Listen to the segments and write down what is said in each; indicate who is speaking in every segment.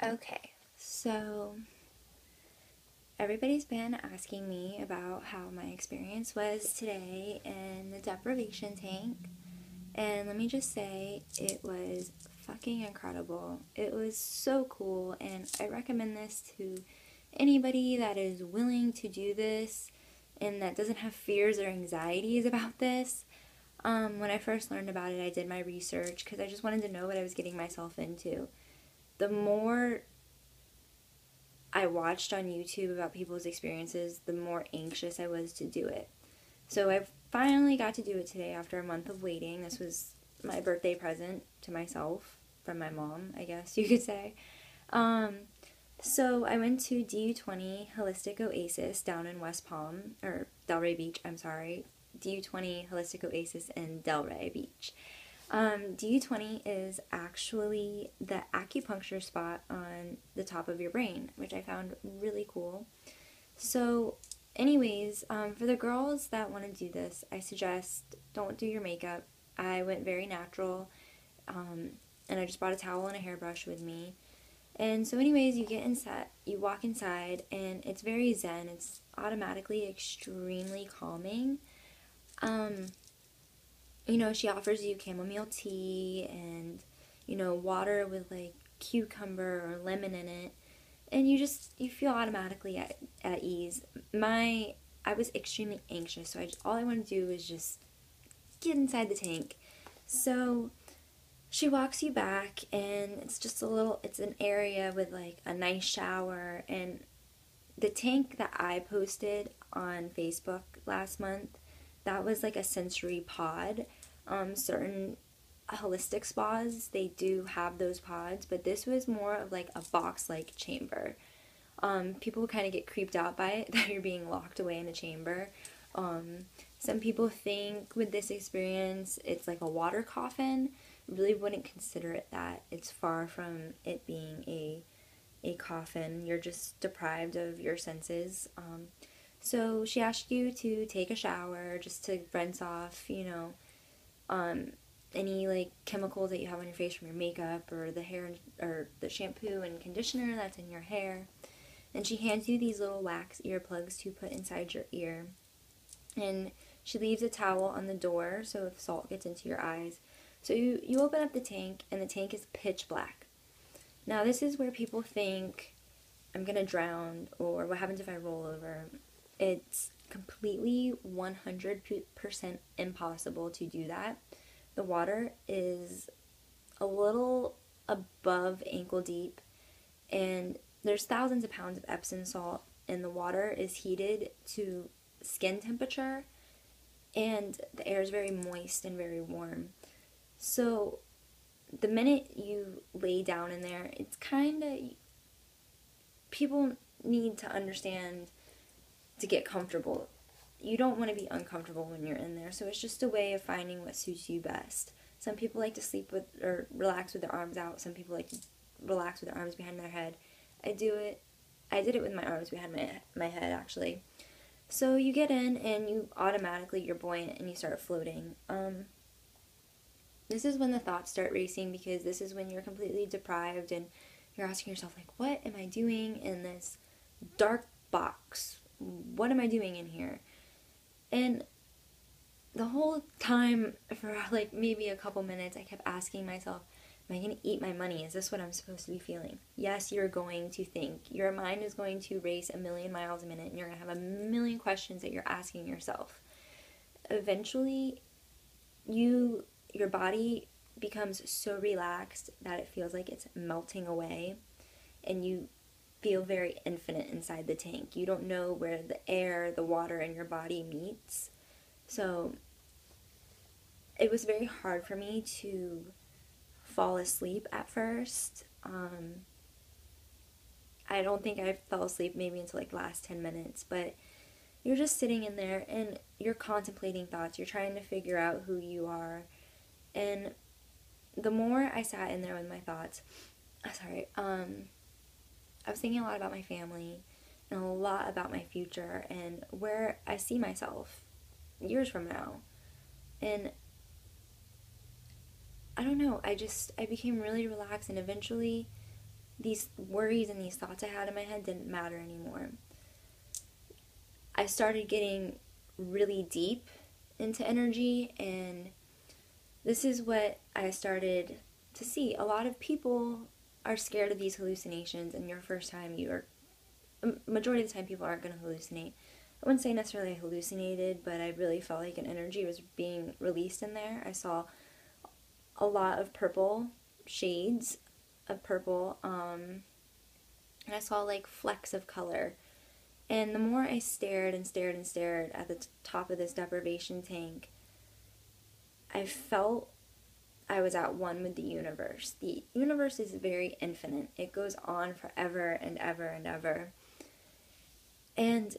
Speaker 1: Okay, so everybody's been asking me about how my experience was today in the deprivation tank, and let me just say it was fucking incredible. It was so cool, and I recommend this to anybody that is willing to do this and that doesn't have fears or anxieties about this. When I first learned about it, I did my research because I just wanted to know what I was getting myself into. The more I watched on YouTube about people's experiences, the more anxious I was to do it. So I finally got to do it today after a month of waiting. This was my birthday present to myself from my mom, I guess you could say. Um, so I went to DU20 Holistic Oasis down in West Palm, or Delray Beach, I'm sorry. DU20 Holistic Oasis in Delray Beach. DU20 is actually the acupuncture spot on the top of your brain, which I found really cool. So, anyways, for the girls that want to do this, I suggest don't do your makeup. I went very natural, and I just brought a towel and a hairbrush with me. And so, anyways, you get inside, you walk inside, and it's very zen. It's automatically extremely calming. Um, she offers you chamomile tea and, water with like cucumber or lemon in it. And you feel automatically at ease. I was extremely anxious, so all I want to do is just get inside the tank. So she walks you back, and it's an area with like a nice shower. And the tank that I posted on Facebook last month, that was like a sensory pod. Certain holistic spas, they do have those pods, but this was more of like a box-like chamber. People kind of get creeped out by it, that you're being locked away in a chamber. Some people think with this experience it's like a water coffin. Really wouldn't consider it that. It's far from it being a coffin. You're just deprived of your senses. So she asked you to take a shower just to rinse off, any like chemicals that you have on your face from your makeup or the hair or the shampoo and conditioner that's in your hair. And she hands you these little wax earplugs to put inside your ear. And she leaves a towel on the door so if salt gets into your eyes. So you open up the tank, and the tank is pitch black. Now this is where people think I'm gonna drown, or what happens if I roll over. It's completely 100% impossible to do that. The water is a little above ankle deep, and there's thousands of pounds of Epsom salt, and the water is heated to skin temperature, and the air is very moist and very warm. So the minute you lay down in there, it's kind of, people need to understand to get comfortable. You don't want to be uncomfortable when you're in there, so it's just a way of finding what suits you best. Some people like to sleep with or relax with their arms out. Some people like to relax with their arms behind their head. I did it with my arms behind my head, actually. So you get in, and you're buoyant, and you start floating. This is when the thoughts start racing, because this is when you're completely deprived, and you're asking yourself, like, what am I doing in this dark box? What am I doing in here? And the whole time, for like maybe a couple minutes, I kept asking myself, am I going to eat my money? Is this what I'm supposed to be feeling? Yes, you're going to think. Your mind is going to race a million miles a minute, and you're going to have a million questions that you're asking yourself. Eventually, your body becomes so relaxed that it feels like it's melting away, and you feel very infinite inside the tank. You don't know where the air, the water, and your body meets. So it was very hard for me to fall asleep at first. I don't think I fell asleep maybe until like the last 10 minutes, but you're just sitting in there, and you're contemplating thoughts. You're trying to figure out who you are. And the more I sat in there with my thoughts, I was thinking a lot about my family and a lot about my future and where I see myself years from now. And I don't know, I became really relaxed, and eventually these worries and these thoughts I had in my head didn't matter anymore. I started getting really deep into energy, and this is what I started to see. A lot of people are scared of these hallucinations, and your first time, majority of the time people aren't going to hallucinate. I wouldn't say necessarily hallucinated, but I really felt like an energy was being released in there. I saw a lot of purple, shades of purple, and I saw like flecks of color. And the more I stared and stared and stared at the top of this deprivation tank, I felt I was at one with the universe. The universe is very infinite. It goes on forever and ever and ever. And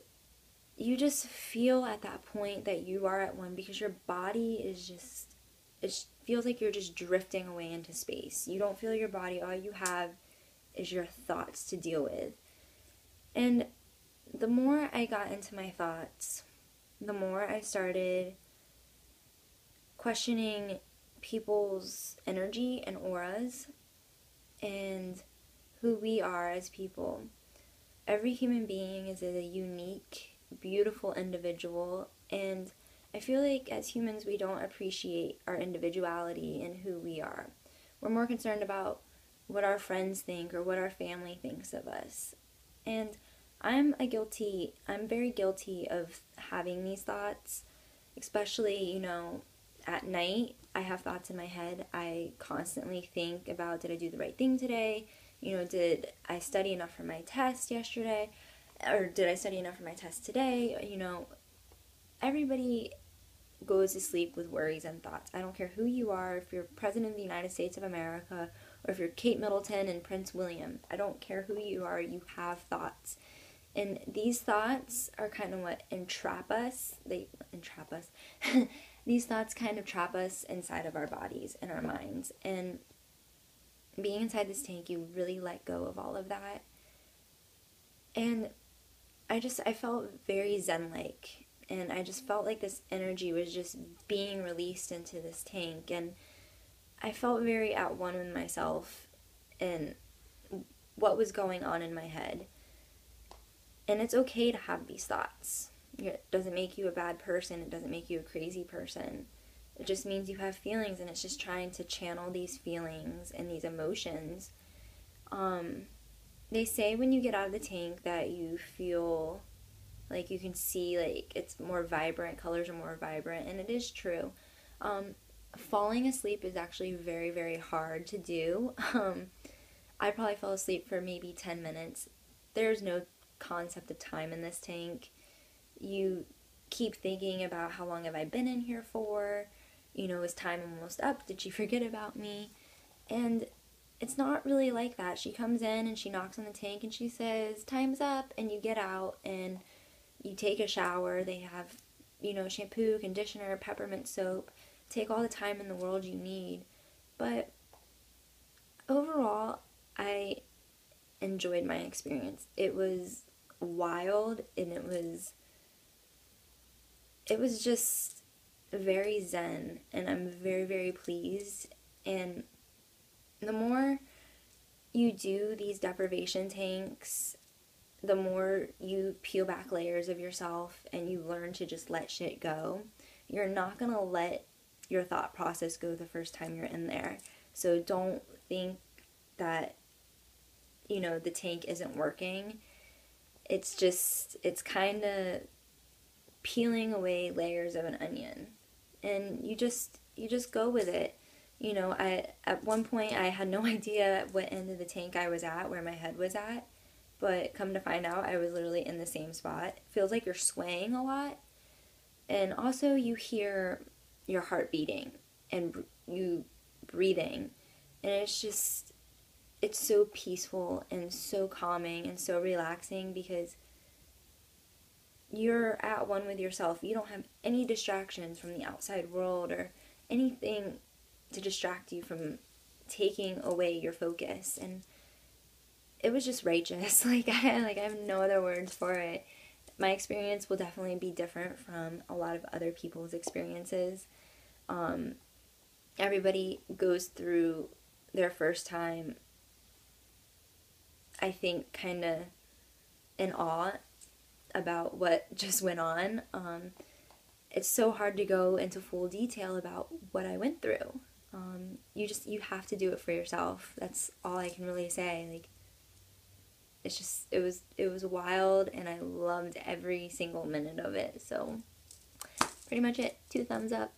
Speaker 1: you just feel at that point that you are at one, because your body is just, it feels like you're just drifting away into space. You don't feel your body. All you have is your thoughts to deal with. And the more I got into my thoughts, the more I started questioning people's energy and auras and who we are as people. Every human being is a unique, beautiful individual, and I feel like as humans we don't appreciate our individuality and who we are. We're more concerned about what our friends think or what our family thinks of us. And I'm very guilty of having these thoughts, especially, at night. I have thoughts in my head. I constantly think about, did I do the right thing today? Did I study enough for my test yesterday? Or did I study enough for my test today? Everybody goes to sleep with worries and thoughts. I don't care who you are, if you're President of the United States of America, or if you're Kate Middleton and Prince William. I don't care who you are, you have thoughts. And these thoughts are kind of what entrap us. They entrap us. These thoughts kind of trap us inside of our bodies and our minds. And being inside this tank, you really let go of all of that. And I felt very zen-like. And I just felt like this energy was just being released into this tank. And I felt very at one with myself and what was going on in my head. And it's okay to have these thoughts. It doesn't make you a bad person. It doesn't make you a crazy person. It just means you have feelings, and it's just trying to channel these feelings and these emotions. They say when you get out of the tank that you feel like you can see, like, it's more vibrant, colors are more vibrant, and it is true. Falling asleep is actually very, very hard to do. I probably fell asleep for maybe 10 minutes. There's no concept of time in this tank. You keep thinking about, how long have I been in here for? Is time almost up? Did she forget about me? And it's not really like that. She comes in and she knocks on the tank and she says, time's up, and you get out and you take a shower. They have, shampoo, conditioner, peppermint soap. Take all the time in the world you need. But overall, I enjoyed my experience. It was wild, and it was just very zen, and I'm very, very pleased. And the more you do these deprivation tanks, the more you peel back layers of yourself and you learn to just let shit go. You're not gonna let your thought process go the first time you're in there. So don't think that, the tank isn't working. It's kind of peeling away layers of an onion, and you just go with it. At one point I had no idea what end of the tank I was at, where my head was at, but come to find out I was literally in the same spot. It feels like you're swaying a lot, and also you hear your heart beating and you breathing, and it's so peaceful and so calming and so relaxing, because you're at one with yourself. You don't have any distractions from the outside world or anything to distract you from taking away your focus. And it was just righteous. I have no other words for it. My experience will definitely be different from a lot of other people's experiences. Everybody goes through their first time I think, kind of in awe about what just went on. It's so hard to go into full detail about what I went through. You have to do it for yourself. That's all I can really say. Like, it was wild, and I loved every single minute of it. So pretty much it. 2 thumbs up.